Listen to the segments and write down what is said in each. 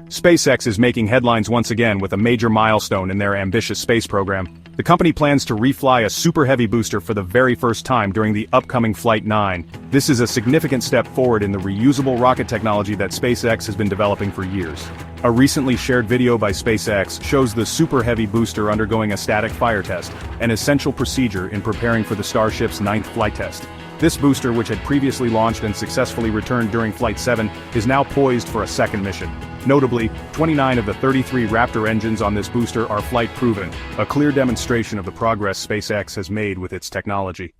SpaceX is making headlines once again with a major milestone in their ambitious space program. The company plans to refly a Superheavy booster for the very first time during the upcoming Flight 9. This is a significant step forward in the reusable rocket technology that SpaceX has been developing for years. A recently shared video by SpaceX shows the Superheavy booster undergoing a static fire test, an essential procedure in preparing for the Starship's 9th flight test. This booster, which had previously launched and successfully returned during Flight 7, is now poised for a second mission. Notably, 29 of the 33 Raptor engines on this booster are flight-proven, a clear demonstration of the progress SpaceX has made with its technology.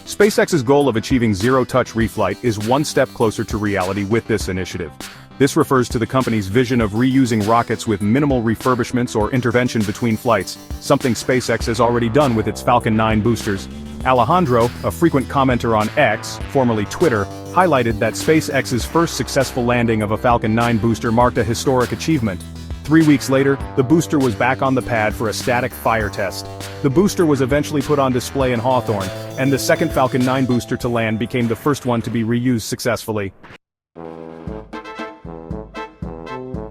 SpaceX's goal of achieving zero-touch reflight is one step closer to reality with this initiative. This refers to the company's vision of reusing rockets with minimal refurbishments or intervention between flights, something SpaceX has already done with its Falcon 9 boosters. Alejandro, a frequent commenter on X, formerly Twitter, highlighted that SpaceX's first successful landing of a Falcon 9 booster marked a historic achievement. 3 weeks later, the booster was back on the pad for a static fire test. The booster was eventually put on display in Hawthorne, and the second Falcon 9 booster to land became the first one to be reused successfully.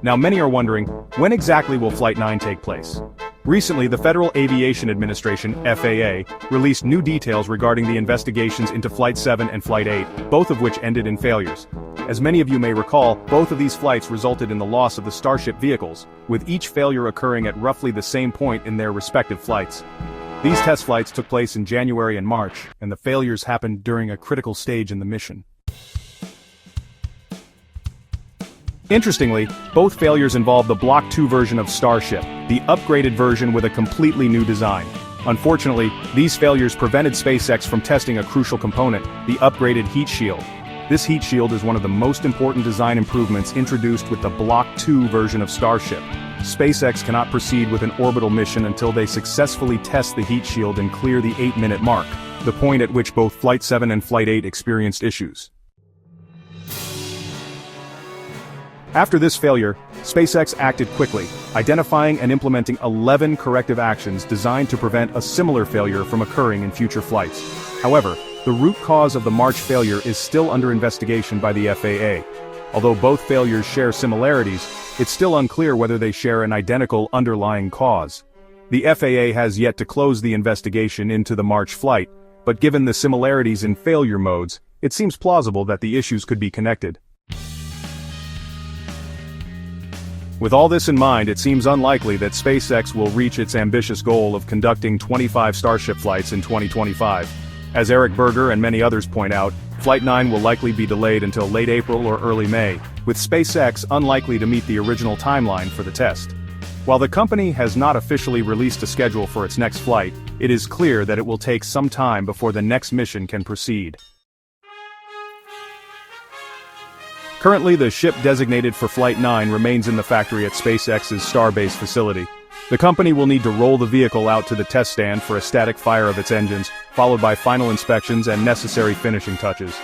Now many are wondering, when exactly will Flight 9 take place? Recently, the Federal Aviation Administration, FAA, released new details regarding the investigations into Flight 7 and Flight 8, both of which ended in failures. As many of you may recall, both of these flights resulted in the loss of the Starship vehicles, with each failure occurring at roughly the same point in their respective flights. These test flights took place in January and March, and the failures happened during a critical stage in the mission. Interestingly, both failures involved the Block 2 version of Starship, the upgraded version with a completely new design. Unfortunately, these failures prevented SpaceX from testing a crucial component, the upgraded heat shield. This heat shield is one of the most important design improvements introduced with the Block 2 version of Starship. SpaceX cannot proceed with an orbital mission until they successfully test the heat shield and clear the 8-minute mark, the point at which both Flight 7 and Flight 8 experienced issues. After this failure, SpaceX acted quickly, identifying and implementing 11 corrective actions designed to prevent a similar failure from occurring in future flights. However, the root cause of the March failure is still under investigation by the FAA. Although both failures share similarities, it's still unclear whether they share an identical underlying cause. The FAA has yet to close the investigation into the March flight, but given the similarities in failure modes, it seems plausible that the issues could be connected. With all this in mind, it seems unlikely that SpaceX will reach its ambitious goal of conducting 25 Starship flights in 2025. As Eric Berger and many others point out, Flight 9 will likely be delayed until late April or early May, with SpaceX unlikely to meet the original timeline for the test. While the company has not officially released a schedule for its next flight, it is clear that it will take some time before the next mission can proceed. Currently, the ship designated for Flight 9 remains in the factory at SpaceX's Starbase facility. The company will need to roll the vehicle out to the test stand for a static fire of its engines, followed by final inspections and necessary finishing touches.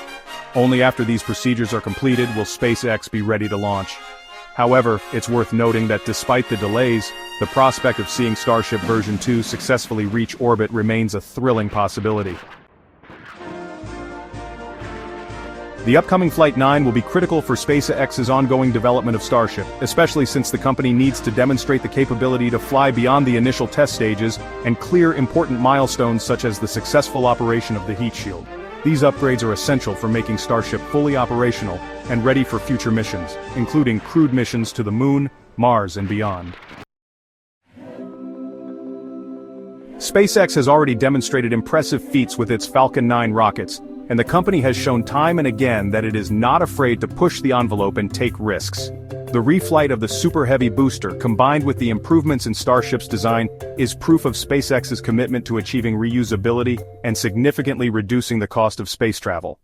Only after these procedures are completed will SpaceX be ready to launch. However, it's worth noting that despite the delays, the prospect of seeing Starship version 2 successfully reach orbit remains a thrilling possibility. The upcoming Flight 9 will be critical for SpaceX's ongoing development of Starship, especially since the company needs to demonstrate the capability to fly beyond the initial test stages and clear important milestones such as the successful operation of the heat shield. These upgrades are essential for making Starship fully operational and ready for future missions, including crewed missions to the Moon, Mars, and beyond. SpaceX has already demonstrated impressive feats with its Falcon 9 rockets, and the company has shown time and again that it is not afraid to push the envelope and take risks. The reflight of the Superheavy booster, combined with the improvements in Starship's design, is proof of SpaceX's commitment to achieving reusability and significantly reducing the cost of space travel.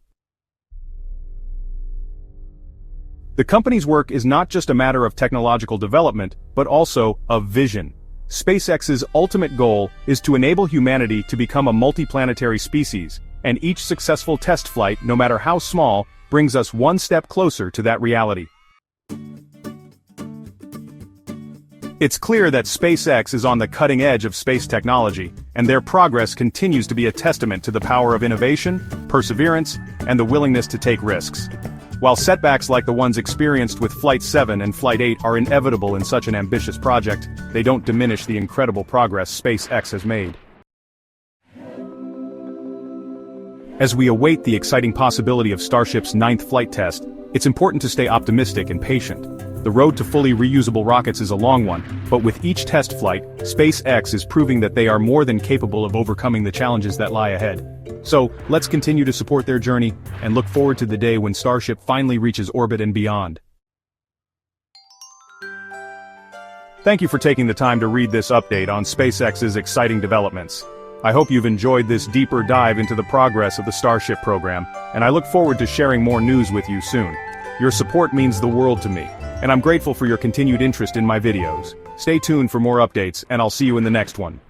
The company's work is not just a matter of technological development, but also of vision. SpaceX's ultimate goal is to enable humanity to become a multiplanetary species, and each successful test flight, no matter how small, brings us one step closer to that reality. It's clear that SpaceX is on the cutting edge of space technology, and their progress continues to be a testament to the power of innovation, perseverance, and the willingness to take risks. While setbacks like the ones experienced with Flight 7 and Flight 8 are inevitable in such an ambitious project, they don't diminish the incredible progress SpaceX has made. As we await the exciting possibility of Starship's 9th flight test, it's important to stay optimistic and patient. The road to fully reusable rockets is a long one, but with each test flight, SpaceX is proving that they are more than capable of overcoming the challenges that lie ahead. So, let's continue to support their journey, and look forward to the day when Starship finally reaches orbit and beyond. Thank you for taking the time to read this update on SpaceX's exciting developments. I hope you've enjoyed this deeper dive into the progress of the Starship program, and I look forward to sharing more news with you soon. Your support means the world to me, and I'm grateful for your continued interest in my videos. Stay tuned for more updates, and I'll see you in the next one.